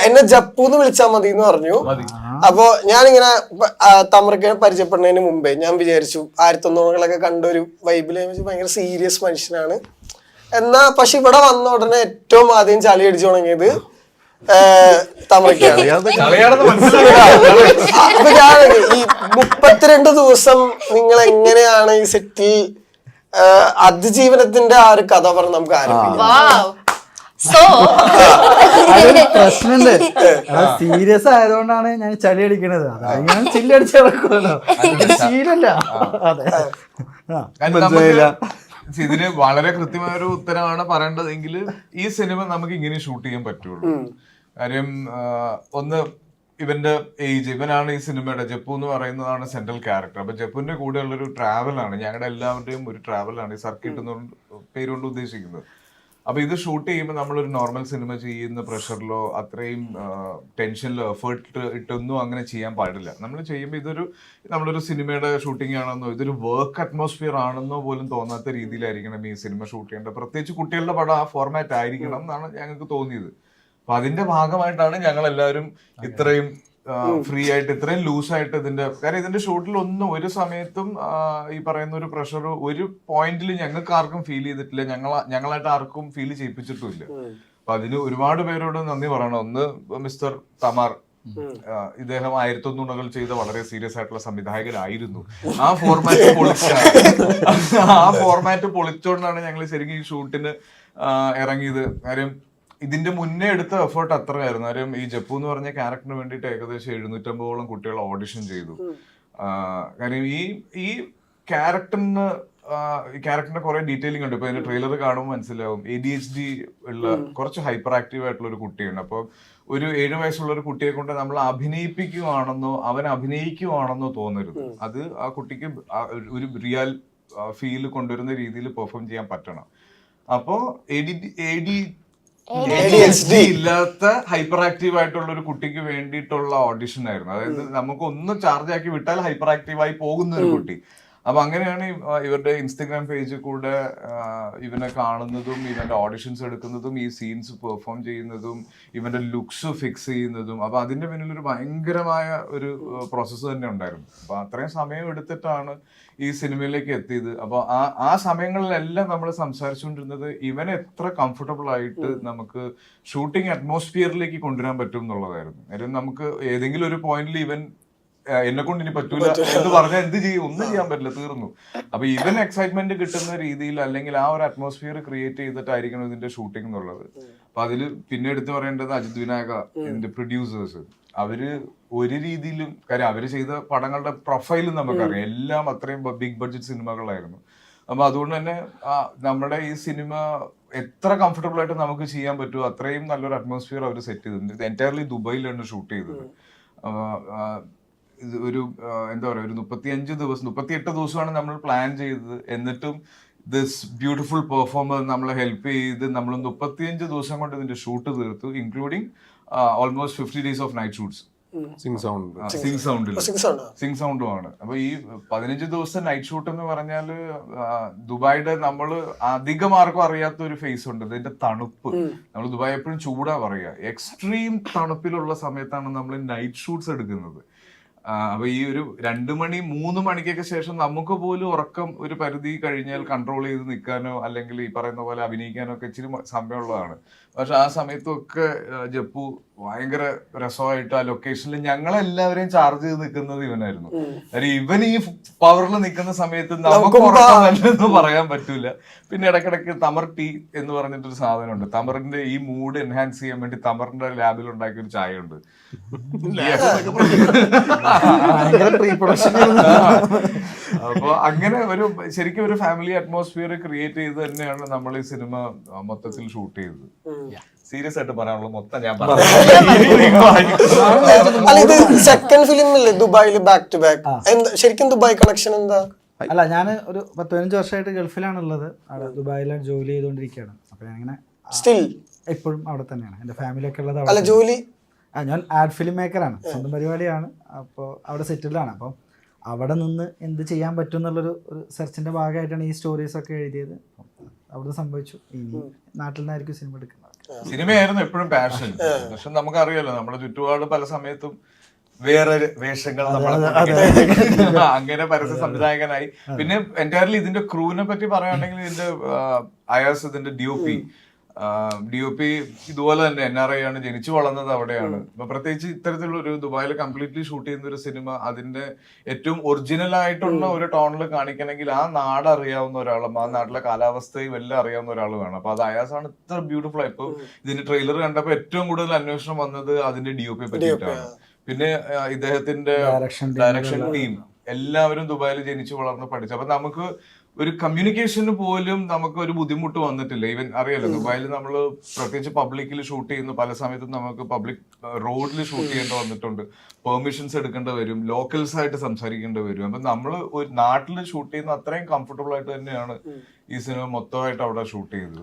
എന്നെ ജപ്പൂന്ന് വിളിച്ചാൽ മതി എന്ന് പറഞ്ഞു. അപ്പൊ ഞാനിങ്ങനെ തമറക്കിനെ പരിചയപ്പെടുന്നതിന് മുമ്പേ ഞാൻ വിചാരിച്ചു 1900-കളൊക്കെ കണ്ട ഒരു വൈബില് ഭയങ്കര സീരിയസ് മനുഷ്യനാണ് എന്നാ. പക്ഷെ ഇവിടെ വന്ന ഉടനെ ഏറ്റവും ആദ്യം ചളി അടിച്ചു തുടങ്ങിയത് തമറക്കാണ്. അപ്പൊ ഞാൻ ഈ 32 ദിവസം നിങ്ങൾ എങ്ങനെയാണ് ഈ സെറ്റിൽ അതിജീവനത്തിന്റെ ആ ഒരു കഥ പറഞ്ഞ് നമുക്ക് ആരംഭിക്കാം. പ്രശ്നമുണ്ട്, സീരിയസ് ആയതുകൊണ്ടാണ് ഞാൻ ചളി അടിക്കണത്. അതായത് ഞാൻ ചില്ലടിച്ച് കിടക്കുമല്ലോ, ശീലല്ല. ഇതിന് വളരെ കൃത്യമായ ഒരു ഉത്തരമാണ് പറയേണ്ടതെങ്കിൽ ഈ സിനിമ നമുക്ക് ഇങ്ങനെ ഷൂട്ട് ചെയ്യാൻ പറ്റുള്ളൂ. കാര്യം ഒന്ന് ഇവന്റെ ഏജ്, ഇവനാണ് ഈ സിനിമയുടെ ജപ്പു എന്ന് പറയുന്നതാണ് സെൻട്രൽ ക്യാരക്ടർ. അപ്പൊ ജപ്പുവിന്റെ കൂടെ ഉള്ളൊരു ട്രാവലാണ്, ഞങ്ങളുടെ എല്ലാവരുടെയും ഒരു ട്രാവലാണ് ഈ സർക്കിട്ട് എന്ന പേരുകൊണ്ട് ഉദ്ദേശിക്കുന്നത്. അപ്പൊ ഇത് ഷൂട്ട് ചെയ്യുമ്പോൾ നമ്മളൊരു നോർമൽ സിനിമ ചെയ്യുന്ന പ്രഷറിലോ അത്രയും ടെൻഷനിലോ എഫേർട്ട് ഇട്ടൊന്നും അങ്ങനെ ചെയ്യാൻ പാടില്ല. നമ്മൾ ചെയ്യുമ്പോൾ നമ്മളൊരു സിനിമയുടെ ഷൂട്ടിംഗ് ആണെന്നോ ഇതൊരു വർക്ക് അറ്റ്മോസ്ഫിയർ ആണെന്നോ പോലും തോന്നാത്ത രീതിയിലായിരിക്കണം ഈ സിനിമ ഷൂട്ട് ചെയ്യേണ്ടത്. പ്രത്യേകിച്ച് കുട്ടികളുടെ പടം ആ ഫോർമാറ്റ് ആയിരിക്കണം എന്നാണ് ഞങ്ങൾക്ക് തോന്നിയത്. അപ്പൊ അതിന്റെ ഭാഗമായിട്ടാണ് ഞങ്ങൾ എല്ലാവരും ഇത്രയും ഫ്രീ ആയിട്ട് ഇത്രയും ലൂസായിട്ട് കാര്യം ഇതിന്റെ ഷൂട്ടിൽ ഒരു സമയത്തും ഈ പറയുന്ന ഒരു പ്രഷർ ഒരു പോയിന്റിൽ ഞങ്ങൾക്ക് ആർക്കും ഫീൽ ചെയ്തിട്ടില്ല, ഞങ്ങളായിട്ട് ആർക്കും ഫീൽ ചെയ്യിപ്പിച്ചിട്ടുമില്ല. അപ്പൊ അതിന് ഒരുപാട് പേരോട് നന്ദി പറയണം. ഒന്ന് മിസ്റ്റർ തമാർ, ഇദ്ദേഹം 1900 ചെയ്ത വളരെ സീരിയസ് ആയിട്ടുള്ള സംവിധായകരായിരുന്നു. ആ ഫോർമാറ്റ് പൊളിച്ചോണ്ടാണ് ഞങ്ങൾ ശരിക്കും ഈ ഷൂട്ടിന് ഇറങ്ങിയത്. കാര്യം ഇതിന്റെ മുന്നേ എടുത്ത എഫേർട്ട് അത്രയായിരുന്നു. കാര്യം ഈ ജപ്പു എന്ന് പറഞ്ഞ ക്യാരക്ടറിന് വേണ്ടിയിട്ട് ഏകദേശം 750ഓളം കുട്ടികൾ ഓഡിഷൻ ചെയ്തു. കാര്യം ഈ ക്യാരക്ടറിന്റെ കുറെ ഡീറ്റെയിലിംഗ് ഉണ്ട്. ഇപ്പൊ അതിന്റെ ട്രെയിലർ കാണുമ്പോൾ മനസ്സിലാവും. ADHD ഉള്ള കുറച്ച് ഹൈപ്പർ ആക്റ്റീവ് ആയിട്ടുള്ള ഒരു കുട്ടിയുണ്ട്. അപ്പൊ ഒരു 7 വയസ്സുള്ള ഒരു കുട്ടിയെ കൊണ്ട് നമ്മൾ അവൻ അഭിനയിക്കുവാണെന്നോ തോന്നരുത്. അത് ആ കുട്ടിക്ക് ഒരു റിയൽ ഫീൽ കൊണ്ടുവരുന്ന രീതിയിൽ പെർഫോം ചെയ്യാൻ പറ്റണം. അപ്പോ ADHD ഇല്ലാത്ത ഹൈപ്പർ ആക്റ്റീവ് ആയിട്ടുള്ള ഒരു കുട്ടിക്ക് വേണ്ടിയിട്ടുള്ള ഓഡിഷൻ ആയിരുന്നു. അതായത് നമുക്ക് ഒന്ന് ചാർജ് ആക്കി വിട്ടാൽ ഹൈപ്പർ ആക്റ്റീവ് ആയി പോകുന്ന ഒരു കുട്ടി. അപ്പൊ അങ്ങനെയാണ് ഇവരുടെ ഇൻസ്റ്റഗ്രാം പേജിൽ കൂടെ ഇവനെ കാണുന്നതും ഇവന്റെ ഓഡിഷൻസ് എടുക്കുന്നതും ഈ സീൻസ് പെർഫോം ചെയ്യുന്നതും ഇവന്റെ ലുക്സ് ഫിക്സ് ചെയ്യുന്നതും. അപ്പൊ അതിന്റെ പിന്നിൽ ഒരു ഭയങ്കരമായ ഒരു പ്രോസസ്സ് തന്നെ ഉണ്ടായിരുന്നു. അപ്പൊ അത്രയും സമയം എടുത്തിട്ടാണ് ഈ സിനിമയിലേക്ക് എത്തിയത്. അപ്പൊ ആ സമയങ്ങളിലെല്ലാം നമ്മൾ സംസാരിച്ചുകൊണ്ടിരുന്നത് ഇവനെ എത്ര കംഫർട്ടബിൾ ആയിട്ട് നമുക്ക് ഷൂട്ടിംഗ് അറ്റ്മോസ്ഫിയറിലേക്ക് കൊണ്ടുവരാൻ പറ്റും എന്നുള്ളതായിരുന്നു. കാര്യം നമുക്ക് ഏതെങ്കിലും ഒരു പോയിന്റിൽ ഇവൻ എന്നെ കൊണ്ട് ഇനി പറ്റൂല എന്ന് പറഞ്ഞാൽ എന്ത് ചെയ്യും, ഒന്നും ചെയ്യാൻ പറ്റില്ല, തീർന്നു. അപ്പൊ ഇവൻ എക്സൈറ്റ്മെന്റ് കിട്ടുന്ന രീതിയിൽ അല്ലെങ്കിൽ ആ ഒരു അറ്റ്മോസ്ഫിയർ ക്രിയേറ്റ് ചെയ്തിട്ടായിരിക്കണം ഇതിന്റെ ഷൂട്ടിംഗ് എന്നുള്ളത്. അപ്പൊ അതിൽ പിന്നെ എടുത്തു പറയേണ്ടത് അജിത് വിനായക, ഇതിന്റെ പ്രൊഡ്യൂസേഴ്സ്, അവര് ഒരു രീതിയിലും കാര്യം അവര് ചെയ്ത പടങ്ങളുടെ പ്രൊഫൈലും നമുക്കറിയാം, എല്ലാം അത്രയും ബിഗ് ബഡ്ജറ്റ് സിനിമകളായിരുന്നു. അപ്പൊ അതുകൊണ്ട് തന്നെ നമ്മുടെ ഈ സിനിമ എത്ര കംഫർട്ടബിൾ ആയിട്ട് നമുക്ക് ചെയ്യാൻ പറ്റുമോ അത്രയും നല്ലൊരു അറ്റ്മോസ്ഫിയർ അവർ സെറ്റ് ചെയ്തിട്ടുണ്ട്. എൻറ്റയർലി ദുബായിലാണ് ഷൂട്ട് ചെയ്തത്. ഒരു എന്താ പറയുക, ഒരു 38 ദിവസമാണ് നമ്മൾ പ്ലാൻ ചെയ്തത്. എന്നിട്ടും ദിസ് ബ്യൂട്ടിഫുൾ പെർഫോമർ നമ്മളെ ഹെൽപ്പ് ചെയ്ത് നമ്മൾ 35 ദിവസം കൊണ്ട് ഇതിന്റെ ഷൂട്ട് തീർത്തു, including almost 50 days of night shoots. Sync സൗണ്ടുമാണ്. അപ്പൊ ഈ 15 ദിവസം നൈറ്റ് ഷൂട്ട് എന്ന് പറഞ്ഞാല് ദുബായിയുടെ നമ്മൾ അധികം ആർക്കും അറിയാത്ത ഒരു ഫേസ് ഉണ്ട്, ഇതിന്റെ തണുപ്പ്. നമ്മൾ ദുബായ് എപ്പോഴും ചൂടാ പറയുക, എക്സ്ട്രീം തണുപ്പിലുള്ള സമയത്താണ് നമ്മൾ നൈറ്റ് ഷൂട്ട്സ് എടുക്കുന്നത്. അപ്പൊ ഈ ഒരു 2 മണി 3 മണിക്കൊക്കെ ശേഷം നമുക്ക് പോലും ഉറക്കം ഒരു പരിധി കഴിഞ്ഞാൽ കൺട്രോൾ ചെയ്ത് നിൽക്കാനോ അല്ലെങ്കിൽ ഈ പറയുന്ന പോലെ അഭിനയിക്കാനോ ഒക്കെ ഇച്ചിരി സമയമുള്ളതാണ്. പക്ഷെ ആ സമയത്തൊക്കെ ജപ്പു ഭയങ്കര രസമായിട്ട് ആ ലൊക്കേഷനിൽ ഞങ്ങളെല്ലാവരെയും ചാർജ് ചെയ്ത് നിൽക്കുന്നത് ഇവനായിരുന്നു. കാര്യം ഇവൻ ഈ പവറിൽ നിൽക്കുന്ന സമയത്ത് നമുക്ക് ഉറക്കമല്ലെന്ന് പറയാൻ പറ്റൂല. പിന്നെ ഇടയ്ക്കിടയ്ക്ക് തമർ ടീ എന്ന് പറഞ്ഞിട്ടൊരു സാധനമുണ്ട്. തമറിന്റെ ഈ മൂഡ് എൻഹാൻസ് ചെയ്യാൻ വേണ്ടി തമറിന്റെ ലാബിൽ ഉണ്ടാക്കിയ ഒരു ചായ ഉണ്ട്. അപ്പൊ അങ്ങനെ ശരിക്കും ഒരു ഫാമിലി അറ്റ്മോസ്ഫിയർ ക്രിയേറ്റ് ചെയ്ത് തന്നെയാണ് നമ്മൾ ഈ സിനിമ മൊത്തത്തിൽ ഷൂട്ട് ചെയ്തത്. സീരിയസ് ആയിട്ട് പറയാനുള്ള മൊത്തം ഞാൻ പറഞ്ഞു. സെക്കൻഡ് ഫിലിം അല്ലേ ദുബായിൽ ബാക്ക് ടു ബാക്ക്? ശരിക്കും ദുബായ് കണക്ഷൻ എന്താ? അല്ല, ഞാൻ ഒരു 10-15 വർഷമായിട്ട് ഗൾഫിലാണുള്ളത്. അവിടെ ദുബായിലാണ് ജോലി ചെയ്തുകൊണ്ടിരിക്കുകയാണ്. അപ്പൊ ഞാനിങ്ങനെ സ്റ്റിൽ ഇപ്പോഴും അവിടെ തന്നെയാണ്. എന്റെ ഫാമിലി ഒക്കെ ഉള്ളത് അവിടെ. ജോലി ഞാൻ ആഡ് ഫിലിം മേക്കറാണ്, സ്വന്തം പരിപാടിയാണ്. അപ്പോൾ അവിടെ സെറ്റിൽഡാണ്. അപ്പം അവിടെ നിന്ന് എന്ത് ചെയ്യാൻ പറ്റും എന്നുള്ളൊരു സെർച്ചിൻ്റെ ഭാഗമായിട്ടാണ് ഈ സ്റ്റോറീസൊക്കെ എഴുതിയത്. അവിടെ സംഭവിച്ചു. ഇനി നാട്ടിൽ നിന്നായിരിക്കും സിനിമ എടുക്കുന്നത്. സിനിമയായിരുന്നു എപ്പോഴും പാഷൻ. പക്ഷെ നമുക്കറിയാലോ നമ്മുടെ ചുറ്റുപാട് പല സമയത്തും വേറെ വേഷങ്ങൾ അങ്ങനെ പരസ്യ സംവിധായകനായി. പിന്നെ എൻറ്റയർലി ഇതിന്റെ ക്രൂവിനെ പറ്റി പറയുകയാണെങ്കിൽ ഇതിന്റെ അയാസ്, ഇതിന്റെ DOP ഇതുപോലെ തന്നെ NRI ആണ്, ജനിച്ചു വളർന്നത് അവിടെയാണ്. അപ്പൊ പ്രത്യേകിച്ച് ഇത്തരത്തിലുള്ള ഒരു ദുബായിൽ കംപ്ലീറ്റ്ലി ഷൂട്ട് ചെയ്യുന്ന ഒരു സിനിമ അതിന്റെ ഏറ്റവും ഒറിജിനൽ ആയിട്ടുള്ള ഒരു ടോണിൽ കാണിക്കണമെങ്കിൽ ആ നാട് അറിയാവുന്ന ഒരാളും ആ നാട്ടിലെ കാലാവസ്ഥയും എല്ലാം അറിയാവുന്ന ഒരാൾ വേണം. അപ്പൊ അത് അയാസാണ് ഇത്ര ബ്യൂട്ടിഫുൾ ആയി. ഇപ്പൊ ഇതിന്റെ ട്രെയിലർ കണ്ടപ്പോ ഏറ്റവും കൂടുതൽ അന്വേഷണം വന്നത് അതിന്റെ DOP പറ്റിയിട്ടാണ്. പിന്നെ ഇദ്ദേഹത്തിന്റെ ഡയറക്ഷൻ ടീം എല്ലാവരും ദുബായിൽ ജനിച്ചു വളർന്ന് പഠിച്ചു. അപ്പൊ നമുക്ക് ഒരു കമ്മ്യൂണിക്കേഷന് പോലും നമുക്ക് ഒരു ബുദ്ധിമുട്ട് വന്നിട്ടില്ല. ഈവൻ അറിയാലോ ദുബായിൽ നമ്മൾ പ്രത്യേകിച്ച് പബ്ലിക്കിൽ ഷൂട്ട് ചെയ്യുന്നു, പല സമയത്തും നമുക്ക് പബ്ലിക് റോഡിൽ ഷൂട്ട് ചെയ്യേണ്ടി വന്നിട്ടുണ്ട്, പെർമിഷൻസ് എടുക്കേണ്ടി വരും, ലോക്കൽസ് ആയിട്ട് സംസാരിക്കേണ്ടി വരും. അപ്പൊ നമ്മൾ ഒരു നാട്ടിൽ ഷൂട്ട് ചെയ്യുന്ന അത്രയും കംഫർട്ടബിൾ ആയിട്ട് തന്നെയാണ് ഈ സിനിമ മൊത്തമായിട്ട് അവിടെ ഷൂട്ട് ചെയ്തത്.